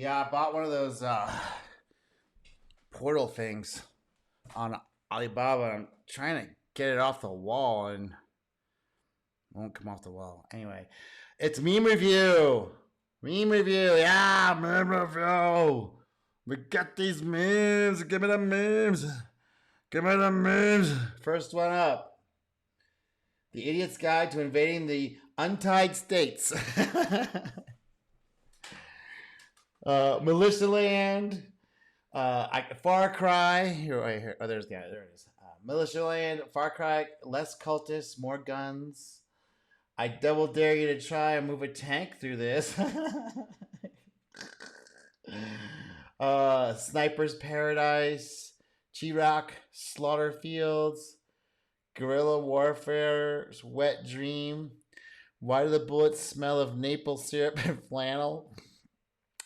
Yeah, I bought one of those portal things on Alibaba. I'm trying to get it off the wall and it won't come off the wall. Anyway, it's meme review. Meme review. Yeah, meme review. We got these memes. Give me the memes. Give me the memes. First one up. The Idiot's Guide to Invading the Untied States. Militia Land. Far Cry. Here, oh, there's the guy. There it is. Militia Land. Far Cry. Less cultists. More guns. I double dare you to try and move a tank through this. Sniper's Paradise. Chirac. Slaughter Fields. Guerrilla Warfare's Wet Dream. Why do the bullets smell of maple syrup and flannel?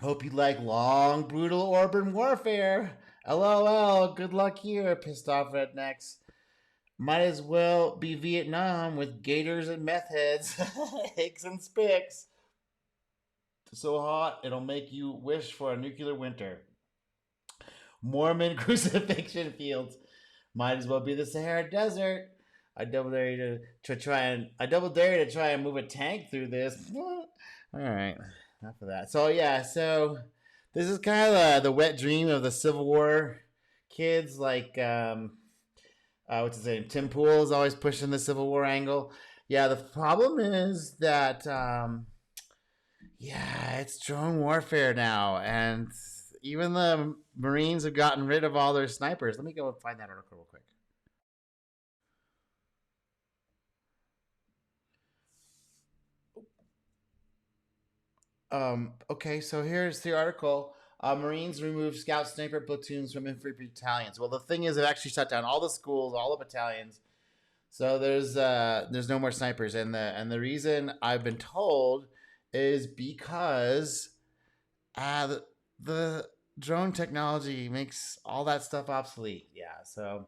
Hope you like long, brutal urban warfare. LOL, good luck here, pissed off rednecks. Might as well be Vietnam with gators and meth heads, hicks and spicks. So hot, it'll make you wish for a nuclear winter. Mormon crucifixion fields. Might as well be the Sahara Desert. I double dare you to try and move a tank through this. All right, enough of that. So yeah, this is kind of the wet dream of the Civil War kids. Like, what's his name? Tim Pool is always pushing the Civil War angle. Yeah, the problem is that, it's drone warfare now, and even the Marines have gotten rid of all their snipers. Let me go and find that article real quick. Okay, so here's the article. Marines remove scout sniper platoons from infantry battalions. Well, the thing is, it actually shut down all the schools, all the battalions. So there's no more snipers, and the reason I've been told is because the drone technology makes all that stuff obsolete. Yeah, so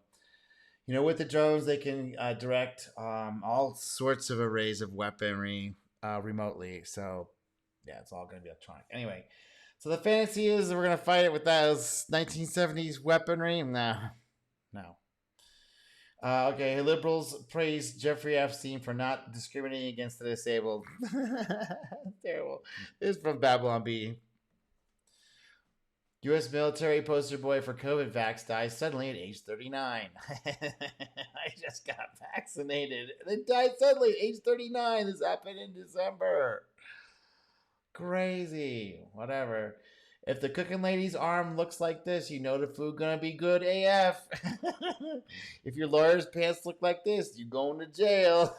with the drones they can direct all sorts of arrays of weaponry remotely. So yeah, it's all going to be electronic. Anyway, so the fantasy is we're going to fight it with those 1970s weaponry. No. Okay, liberals praise Jeffrey Epstein for not discriminating against the disabled. Terrible. This is from Babylon Bee. U.S. military poster boy for COVID vax dies suddenly at age 39. I just got vaccinated. And died suddenly at age 39. This happened in December. Crazy. Whatever. If the cooking lady's arm looks like this, you know the food gonna be good AF. If your lawyer's pants look like this, you going to jail.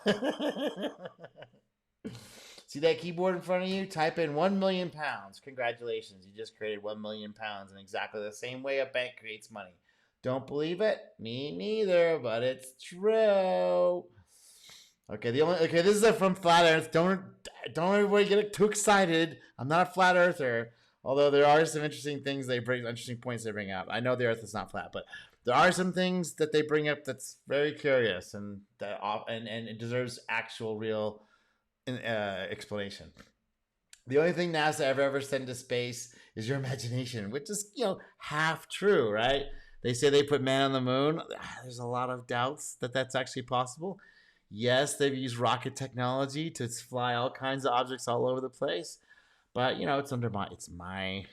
See that keyboard in front of you? Type in 1 million pounds. Congratulations, you just created 1 million pounds in exactly the same way a bank creates money. Don't believe it? Me neither, but it's true. Okay, this is from Flat Earth. Don't everybody get too excited. I'm not a flat earther, although there are some interesting things interesting points they bring up. I know the Earth is not flat, but there are some things that they bring up that's very curious and it deserves actual, real explanation. The only thing NASA ever sent to space is your imagination, which is half true, right? They say they put man on the moon. There's a lot of doubts that that's actually possible. Yes, they've used rocket technology to fly all kinds of objects all over the place, but it's my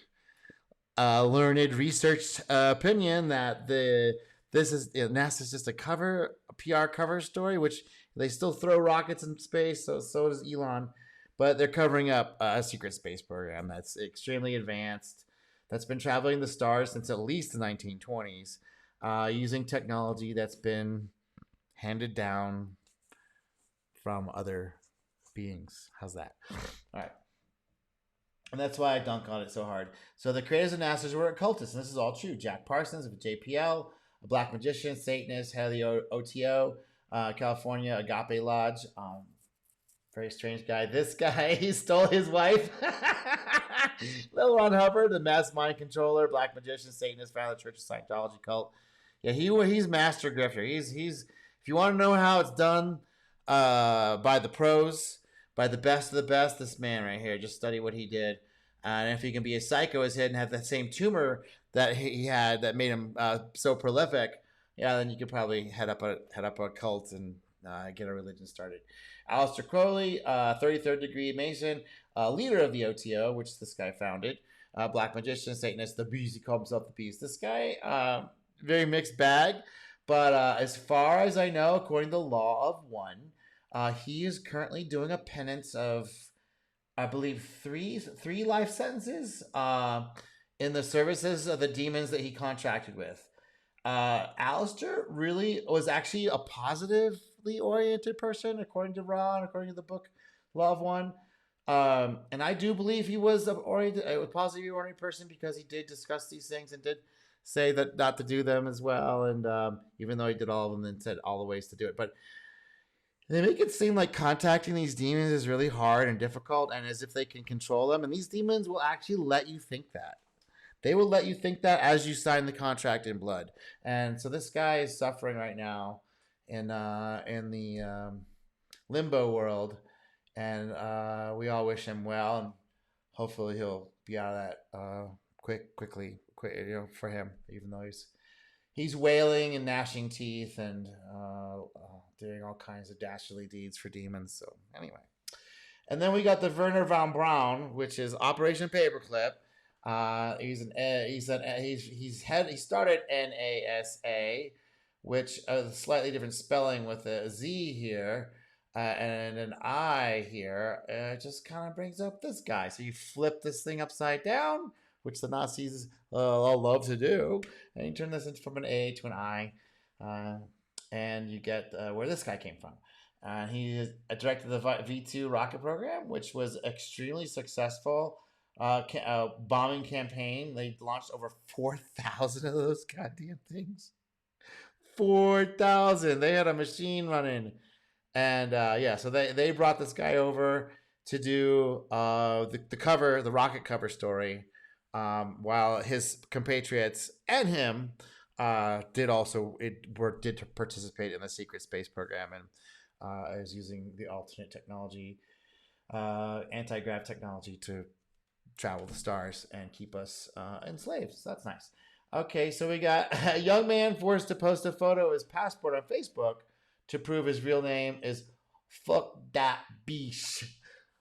learned, researched opinion that NASA's just a PR cover story, which they still throw rockets in space. So does Elon, but they're covering up a secret space program that's extremely advanced, that's been traveling the stars since at least the 1920s, using technology that's been handed down from other beings. How's that? All right. And that's why I dunk on it so hard. So the creators of NASA were occultists, and this is all true. Jack Parsons of JPL, a black magician, Satanist, head of the OTO, California Agape Lodge. Very strange guy. This guy, he stole his wife. Lil Ron Hubbard, the mass mind controller, black magician, Satanist, founder of the Church of Scientology cult. Yeah, he's master grifter. He's if you want to know how it's done by the pros, by the best of the best, this man right here, just study what he did. And if he can be as psycho as him and have that same tumor that he had that made him so prolific, yeah, then you could probably head up a cult and get a religion started. Aleister Crowley, 33rd degree Mason, leader of the OTO, which this guy founded. Black magician, Satanist, the beast. He called himself the beast. This guy, very mixed bag. But as far as I know, according to the law of one, he is currently doing a penance of, I believe, three life sentences in the services of the demons that he contracted with. Alistair really was actually a positively oriented person, according to Ron, according to the book Law of One. And I do believe he was a positively oriented person because he did discuss these things and did say that not to do them as well. And even though he did all of them and said all the ways to do it. But they make it seem like contacting these demons is really hard and difficult and as if they can control them. And these demons will actually let you think that. They will let you think that as you sign the contract in blood. And so this guy is suffering right now in the limbo world. And we all wish him well. And hopefully he'll be out of that quickly, for him, even though he's wailing and gnashing teeth and doing all kinds of dastardly deeds for demons. So anyway. And then we got the Werner von Braun, which is Operation Paperclip. He started NASA, which is slightly different spelling with a Z here and an I here. It just kind of brings up this guy. So you flip this thing upside down, which the Nazis all love to do, and you turn this into from an A to an I, and you get where this guy came from. He directed the V2 rocket program, which was extremely successful. Bombing campaign. They launched over 4,000 of those goddamn things. 4,000. They had a machine running. And so they brought this guy over to do the rocket cover story, while his compatriots and him did participate in the secret space program and is using the alternate technology, anti-grav technology to travel the stars and keep us enslaved. So that's nice. Okay, so we got a young man forced to post a photo of his passport on Facebook to prove his real name is Fuck That Bitch.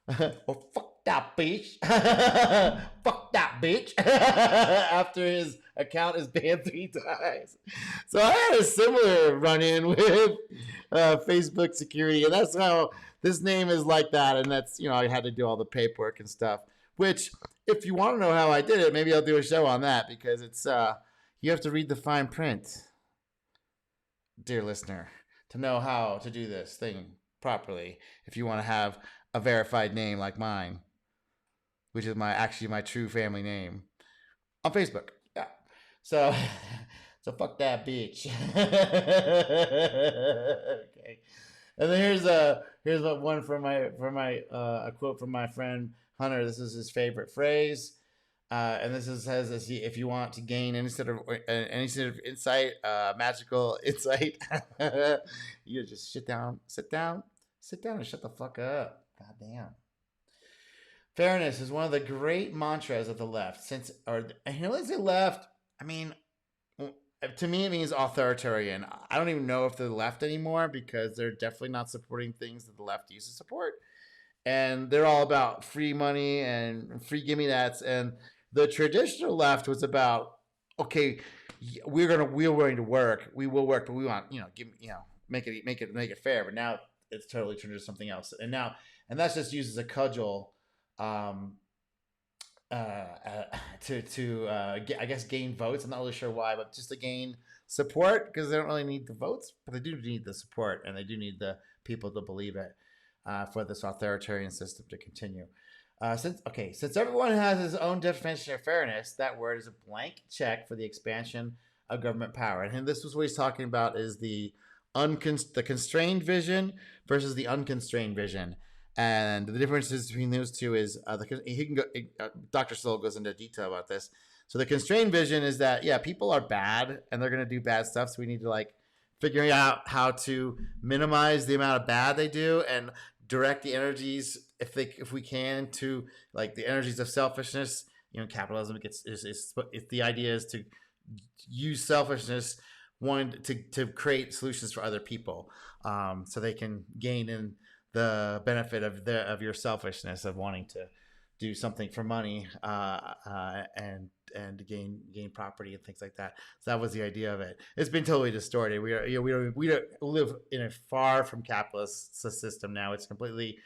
Or Fuck That Bitch. Fuck That Bitch. After his account is banned 3 times. So I had a similar run-in with Facebook security, and that's how this name is like that, and that's, I had to do all the paperwork and stuff. Which, if you want to know how I did it, maybe I'll do a show on that, because it's you have to read the fine print, dear listener, to know how to do this thing properly. If you want to have a verified name like mine, which is my true family name on Facebook. Yeah. So fuck that bitch. Okay. And then here's one from my a quote from my friend Hunter. This is his favorite phrase, and says if you want to gain any sort of insight, magical insight, you just sit down, and shut the fuck up. God damn. Fairness is one of the great mantras of the left. Let's say left. I mean, to me, it means authoritarian. I don't even know if they're the left anymore, because they're definitely not supporting things that the left used to support. And they're all about free money and free gimme-that's. And the traditional left was about, okay, we're willing to work. We will work, but we want, make it fair. But now it's totally turned into something else. And that's just used as a cudgel, I guess gain votes. I'm not really sure why, but just to gain support, because they don't really need the votes, but they do need the support, and they do need the people to believe it for this authoritarian system to continue. Since everyone has his own definition of fairness, that word is a blank check for the expansion of government power. And this was what he's talking about, is the constrained vision versus the unconstrained vision. And the differences between those two is Dr. Stoll goes into detail about this. So the constrained vision is that, people are bad and they're going to do bad stuff. So we need to figuring out how to minimize the amount of bad they do and direct the energies if we can to like the energies of selfishness. Capitalism is the idea is to use selfishness one to create solutions for other people, so they can gain in the benefit of your selfishness of wanting to do something for money, and gain property and things like that. So that was the idea of it. It's been totally distorted. We live in a far from capitalist system now. It's completely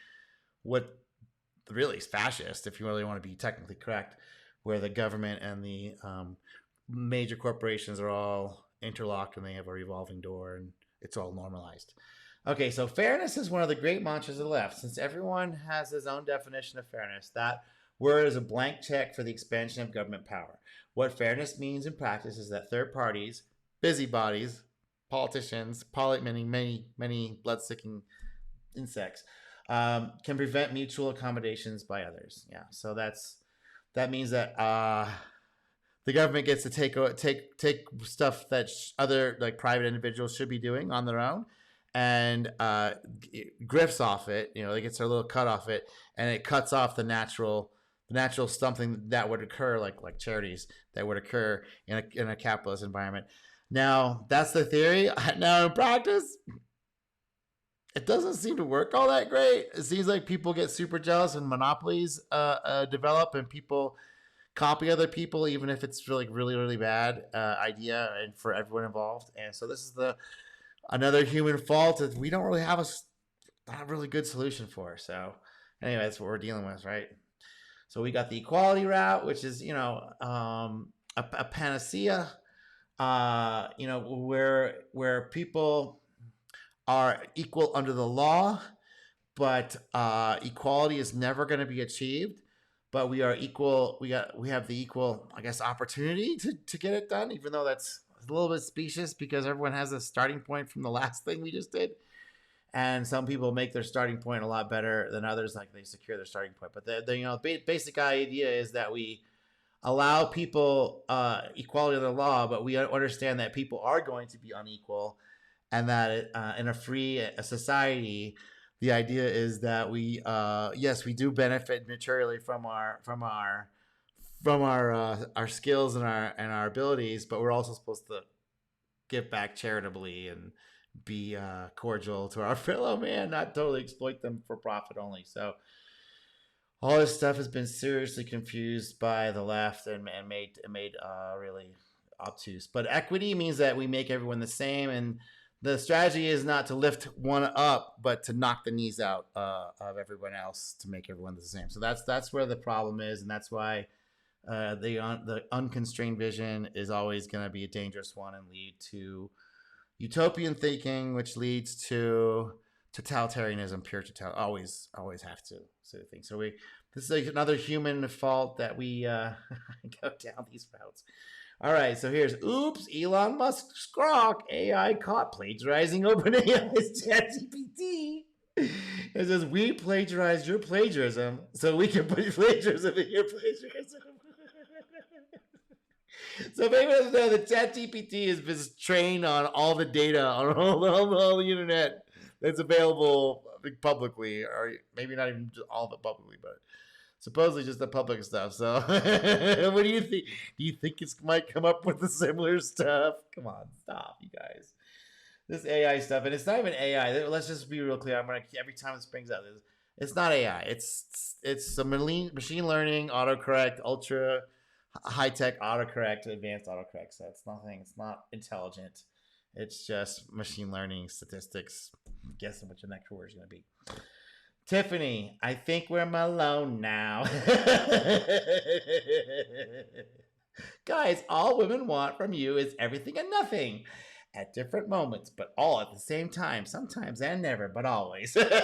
what really is fascist, if you really want to be technically correct, where the government and the major corporations are all interlocked and they have a revolving door and it's all normalized. Okay, so fairness is one of the great mantras of the left. Since everyone has his own definition of fairness, that word is a blank check for the expansion of government power. What fairness means in practice is that third parties, busybodies, politicians, many blood-sucking insects, can prevent mutual accommodations by others. Yeah, so that means that the government gets to take stuff that other like private individuals should be doing on their own, and grifts off it. It gets their little cut off it, and it cuts off the natural something that would occur, like charities that would occur in a capitalist environment. Now that's the theory. Now in practice, it doesn't seem to work all that great. It seems like people get super jealous and monopolies develop, and people copy other people, even if it's really, really, really bad idea and for everyone involved. And so this is another human fault that we don't really have not a really good solution for. So anyway, that's what we're dealing with, right? So we got the equality route, which is a panacea, where people are equal under the law, but equality is never going to be achieved. But we are equal. We have the equal, I guess, opportunity to get it done, even though that's a little bit specious because everyone has a starting point from the last thing we just did. And some people make their starting point a lot better than others, like they secure their starting point. But the basic idea is that we allow people equality of the law, but we understand that people are going to be unequal, and that in a free society, the idea is that we do benefit materially from our skills and our abilities, but we're also supposed to give back charitably and be cordial to our fellow man, not totally exploit them for profit only. So all this stuff has been seriously confused by the left and made really obtuse. But equity means that we make everyone the same, and the strategy is not to lift one up, but to knock the knees out of everyone else to make everyone the same. So that's where the problem is, and that's why the unconstrained vision is always going to be a dangerous one and lead to utopian thinking, which leads to totalitarianism, pure totalitarianism. Always have to sort of thing. So this is like another human fault that we go down these routes. All right, so here's oops, Elon Musk skrok, AI caught plagiarizing OpenAI's ChatGPT. It says we plagiarized your plagiarism, so we can put plagiarism in your plagiarism. So if anyone doesn't know, the ChatGPT has been trained on all the data on all the internet that's available publicly, or maybe not even all of it publicly, but supposedly just the public stuff. So what do you think? Do you think it might come up with the similar stuff? Come on, stop, you guys. This AI stuff, and it's not even AI. Let's just be real clear. Every time this brings up, it's not AI. It's a machine learning autocorrect, ultra high-tech autocorrect, advanced autocorrect. So it's nothing. It's not intelligent. It's just machine learning statistics. I'm guessing what your next word is going to be. Tiffany, I think we're alone now. Guys, all women want from you is everything and nothing at different moments, but all at the same time. Sometimes and never, but always. Exactly.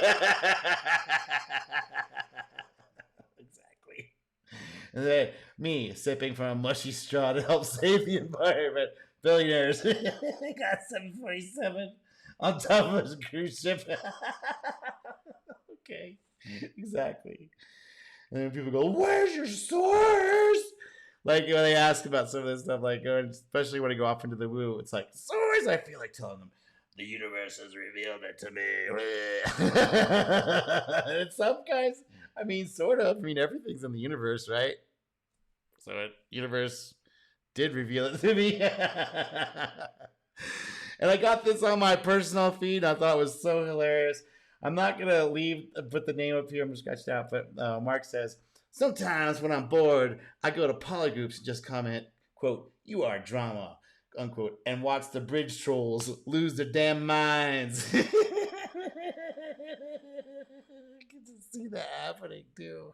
And then me sipping from a mushy straw to help save the environment. Billionaires. They got 747 on top of a cruise ship. Okay, exactly. And then people go, "Where's your source?" Like when they ask about some of this stuff, like especially when I go off into the woo, it's like source. I feel like telling them, The universe has revealed it to me. And some guys, I mean, sort of. I mean, everything's in the universe, right? So the universe did reveal it to me. And I got this on my personal feed. I thought it was so hilarious. I'm not going to put the name up here. I'm just scratched out. But Mark says, sometimes when I'm bored, I go to polygroups and just comment, quote, "You are drama," unquote, and watch the bridge trolls lose their damn minds. I can just see that happening too.